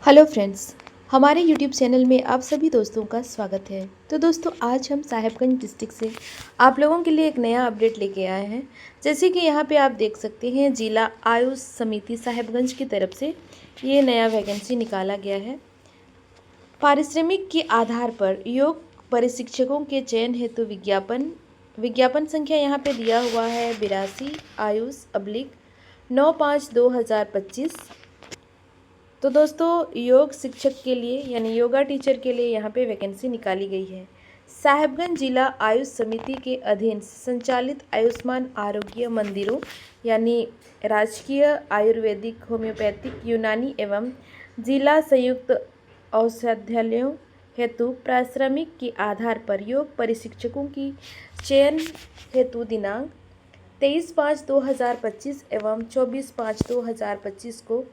Hello friends, हमारे YouTube channel में आप सभी दोस्तों का स्वागत है। तो दोस्तों, आज हम साहिबगंज डिस्ट्रिक्ट से आप लोगों के लिए एक नया अपडेट लेके आए हैं। जैसे कि यहाँ पे आप देख सकते हैं, जिला आयुष समिति साहिबगंज की तरफ से ये नया वैकेंसी निकाला गया है। पारिश्रमिक के आधार पर योग प्रशिक्षकों के चयन हेतु विज्ञापन संख्या यहाँ पे दिया हुआ है 82 आयुष/9/5/2025। तो दोस्तों, योग शिक्षक के लिए यानी योगा टीचर के लिए यहाँ पे वैकेंसी निकाली गई है। साहिबगंज जिला आयुष समिति के अधीन संचालित आयुष्मान आरोग्य मंदिरों यानी राजकीय आयुर्वेदिक, होम्योपैथिक, यूनानी एवं जिला संयुक्त औषधालयों हेतु पारिश्रमिक के आधार पर योग प्रशिक्षकों की चयन हेतु दिनांक 23/5/2025 एवं 24/5/2025 को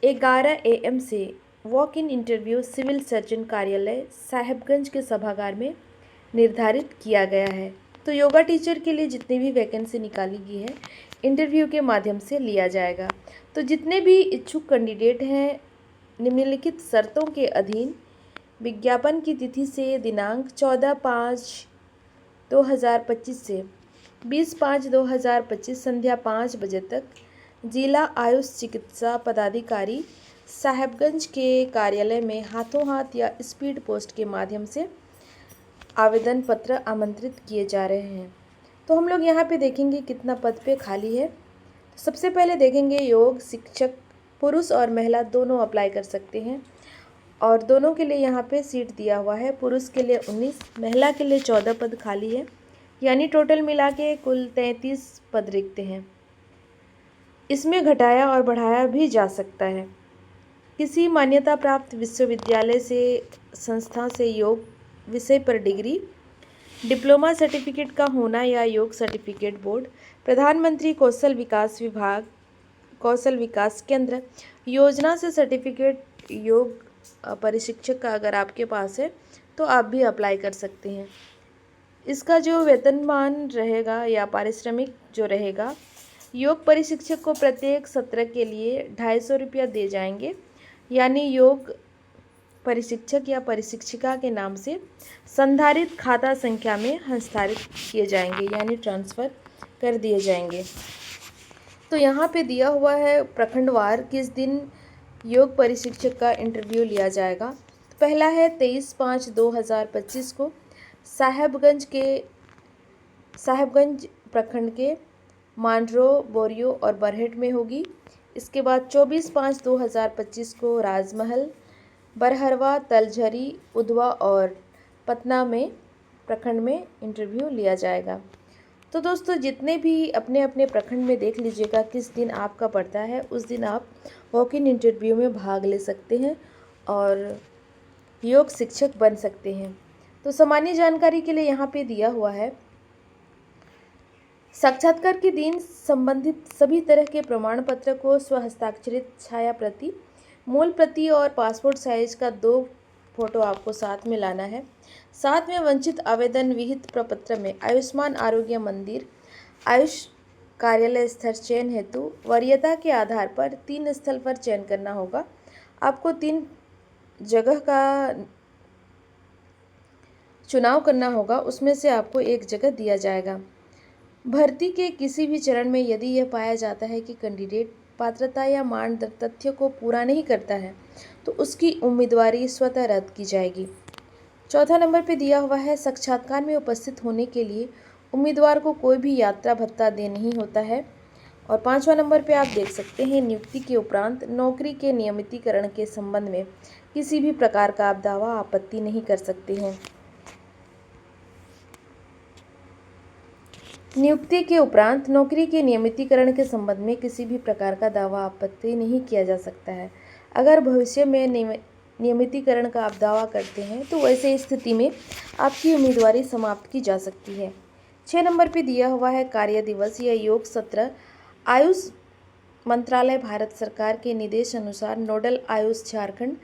11 AM से walk in interview civil surgeon कार्यालय साहिबगंज के सभागार में निर्धारित किया गया है। तो योगा टीचर के लिए जितनी भी वैकेंसी निकाली गई है, इंटरव्यू के माध्यम से लिया जाएगा। तो जितने भी इच्छुक कैंडिडेट हैं, निम्नलिखित शर्तों के अधीन विज्ञापन की तिथि से दिनांक 14/5/2025 से 20/5/2025 संध्या 5 बजे तक जिला आयुष चिकित्सा पदाधिकारी साहिबगंज के कार्यालय में हाथों हाथ या स्पीड पोस्ट के माध्यम से आवेदन पत्र आमंत्रित किए जा रहे हैं। तो हम लोग यहाँ पे देखेंगे कितना पद पे खाली है। तो सबसे पहले देखेंगे योग शिक्षक पुरुष और महिला दोनों अप्लाई कर सकते हैं और दोनों के लिए यहाँ पे सीट दिया हुआ है। पुरुष के लिए 19, महिला के लिए 14 पद खाली है, यानी टोटल मिला के कुल 33 पद रिक्त हैं। इसमें घटाया और बढ़ाया भी जा सकता है। किसी मान्यता प्राप्त विश्वविद्यालय से संस्था से योग विषय पर डिग्री, डिप्लोमा सर्टिफिकेट का होना या योग सर्टिफिकेट बोर्ड, प्रधानमंत्री कौशल विकास केंद्र योजना से सर्टिफिकेट योग प्रशिक्षक का अगर आपके पास है तो आप भी अप्लाई कर सकते हैं। इसका जो वेतनमान रहेगा या पारिश्रमिक जो रहेगा, योग प्रशिक्षक को प्रत्येक सत्र के लिए 250 रुपया दे जाएंगे, यानी योग प्रशिक्षक या प्रशिक्षिका के नाम से संधारित खाता संख्या में हस्तांतरित किए जाएंगे, यानी ट्रांसफ़र कर दिए जाएंगे। तो यहाँ पे दिया हुआ है प्रखंडवार किस दिन योग प्रशिक्षक का इंटरव्यू लिया जाएगा। तो पहला है 23/5/2025 को साहेबगंज प्रखंड के मांडरो, बोरियो और बरहेट में होगी। इसके बाद 24/5/2025 को राजमहल, बरहरवा, तलझरी, उधवा और पटना में प्रखंड में इंटरव्यू लिया जाएगा। तो दोस्तों, जितने भी अपने अपने प्रखंड में देख लीजिएगा किस दिन आपका पड़ता है, उस दिन आप वॉक इन इंटरव्यू में भाग ले सकते हैं और योग शिक्षक बन सकते हैं। तो सामान्य जानकारी के लिए यहाँ पे दिया हुआ है, साक्षात्कार के दिन संबंधित सभी तरह के प्रमाण पत्र को स्वहस्ताक्षरित छाया प्रति, मूल प्रति और पासपोर्ट साइज का 2 फोटो आपको साथ में लाना है। साथ में वंचित आवेदन विहित प्रपत्र में आयुष्मान आरोग्य मंदिर आयुष कार्यालय स्थल चयन हेतु वरीयता के आधार पर 3 स्थल पर चयन करना होगा। आपको 3 जगह का चुनाव करना होगा, उसमें से आपको एक जगह दिया जाएगा। भर्ती के किसी भी चरण में यदि यह पाया जाता है कि कैंडिडेट पात्रता या मानदंड तथ्य को पूरा नहीं करता है तो उसकी उम्मीदवारी स्वतः रद्द की जाएगी। चौथा नंबर पे दिया हुआ है, साक्षात्कार में उपस्थित होने के लिए उम्मीदवार को कोई भी यात्रा भत्ता दे नहीं होता है। और 5वां नंबर पे आप देख सकते हैं, नियुक्ति के उपरांत नौकरी के नियमितीकरण के संबंध में किसी भी प्रकार का आप दावा आपत्ति नहीं कर सकते हैं। नियुक्ति के उपरांत नौकरी के नियमितीकरण के संबंध में किसी भी प्रकार का दावा आपत्ति नहीं किया जा सकता है। अगर भविष्य में नियमितीकरण का आप दावा करते हैं तो वैसे स्थिति में आपकी उम्मीदवारी समाप्त की जा सकती है। 6 नंबर पे दिया हुआ है, कार्य दिवस या योग सत्र आयुष मंत्रालय भारत सरकार के निर्देश अनुसार नोडल आयुष झारखंड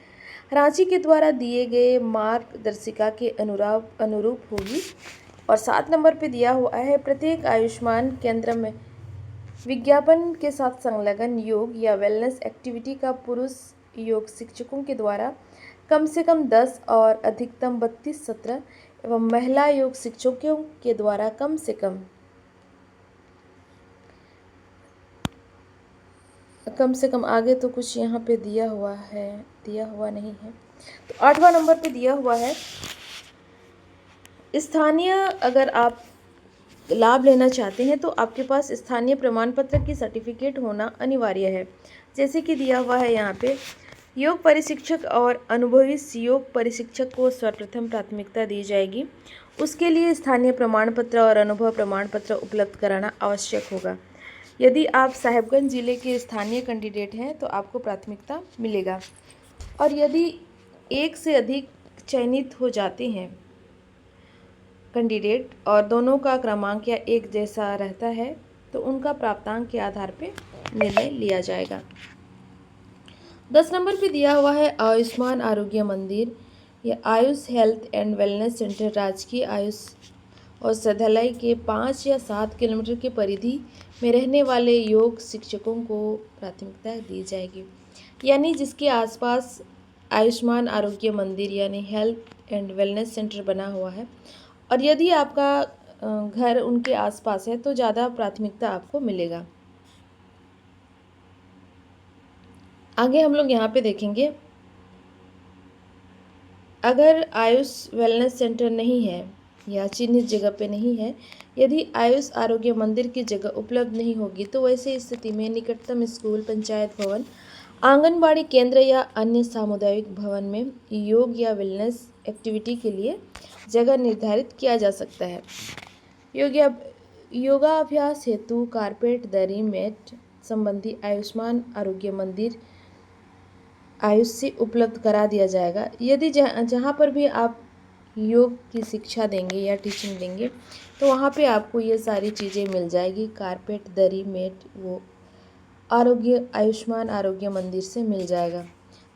रांची के द्वारा दिए गए मार्गदर्शिका के अनुरूप होगी। और 7 नंबर पे दिया हुआ है, प्रत्येक आयुष्मान केंद्र में विज्ञापन के साथ संलग्न योग या वेलनेस एक्टिविटी का पुरुष योग शिक्षकों के द्वारा कम से कम 10 और अधिकतम 32 सत्र एवं महिला योग शिक्षकों के द्वारा कम से कम आगे तो कुछ यहाँ पे दिया हुआ नहीं है। तो 8वां नंबर पे दिया हुआ है स्थानीय, अगर आप लाभ लेना चाहते हैं तो आपके पास स्थानीय प्रमाण पत्र की सर्टिफिकेट होना अनिवार्य है। जैसे कि दिया हुआ है यहाँ पे, योग प्रशिक्षक और अनुभवी योग प्रशिक्षक को सर्वप्रथम प्राथमिकता दी जाएगी। उसके लिए स्थानीय प्रमाण पत्र और अनुभव प्रमाण पत्र उपलब्ध कराना आवश्यक होगा। यदि आप साहेबगंज जिले के स्थानीय कैंडिडेट हैं तो आपको प्राथमिकता मिलेगा, और यदि एक से अधिक चयनित हो जाते हैं कैंडिडेट और दोनों का क्रमांक या एक जैसा रहता है तो उनका प्राप्तांक के आधार पर निर्णय लिया जाएगा। 10 नंबर पे दिया हुआ है आयुष्मान आरोग्य मंदिर या Ayush health and wellness centre राजकीय आयुष औषधालय के 5 या 7 किलोमीटर के परिधि में रहने वाले योग शिक्षकों को प्राथमिकता दी जाएगी। यानी जिसके आसपास आयुष्मान आरोग्य मंदिर यानी हेल्थ एंड वेलनेस सेंटर बना हुआ है, और यदि आपका घर उनके आसपास है तो ज़्यादा प्राथमिकता आपको मिलेगा। आगे हम लोग यहाँ पे देखेंगे, अगर आयुष वेलनेस सेंटर नहीं है या चिन्हित जगह पे नहीं है, यदि आयुष आरोग्य मंदिर की जगह उपलब्ध नहीं होगी तो वैसे स्थिति में निकटतम स्कूल, पंचायत भवन, आंगनबाड़ी केंद्र या अन्य सामुदायिक भवन में योग या वेलनेस एक्टिविटी के लिए जगह निर्धारित किया जा सकता है। योगाभ्यास हेतु कारपेट, दरी, मैट संबंधी आयुष्मान आरोग्य मंदिर आयुष से उपलब्ध करा दिया जाएगा। यदि जहाँ पर भी आप योग की शिक्षा देंगे या टीचिंग देंगे तो वहाँ पे आपको ये सारी चीज़ें मिल जाएगी। कारपेट, दरी, मैट वो आयुष्मान आरोग्य मंदिर से मिल जाएगा।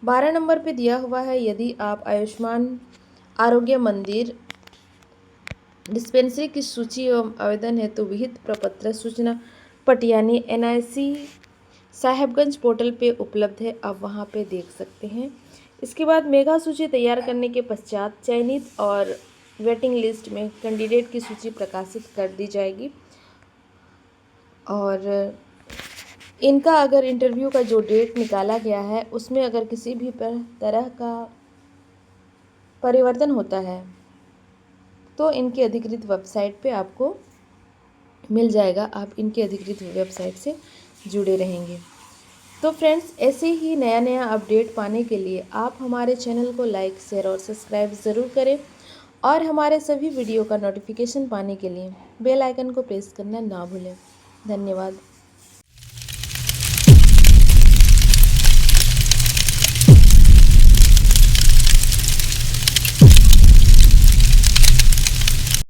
12 नंबर पे दिया हुआ है, यदि आप आयुष्मान आरोग्य मंदिर डिस्पेंसरी की सूची एवं आवेदन हेतु विहित प्रपत्र सूचना पट यानी NIC साहेबगंज पोर्टल पे उपलब्ध है, आप वहाँ पे देख सकते हैं। इसके बाद मेगा सूची तैयार करने के पश्चात चयनित और वेटिंग लिस्ट में कैंडिडेट की सूची प्रकाशित कर दी जाएगी, और इनका अगर इंटरव्यू का जो डेट निकाला गया है उसमें अगर किसी भी तरह का परिवर्तन होता है तो इनकी अधिकृत वेबसाइट पे आपको मिल जाएगा। आप इनकी अधिकृत वेबसाइट से जुड़े रहेंगे। तो फ्रेंड्स, ऐसे ही नया अपडेट पाने के लिए आप हमारे चैनल को लाइक, शेयर और सब्सक्राइब ज़रूर करें, और हमारे सभी वीडियो का नोटिफिकेशन पाने के लिए बेल आइकन को प्रेस करना ना भूलें। धन्यवाद।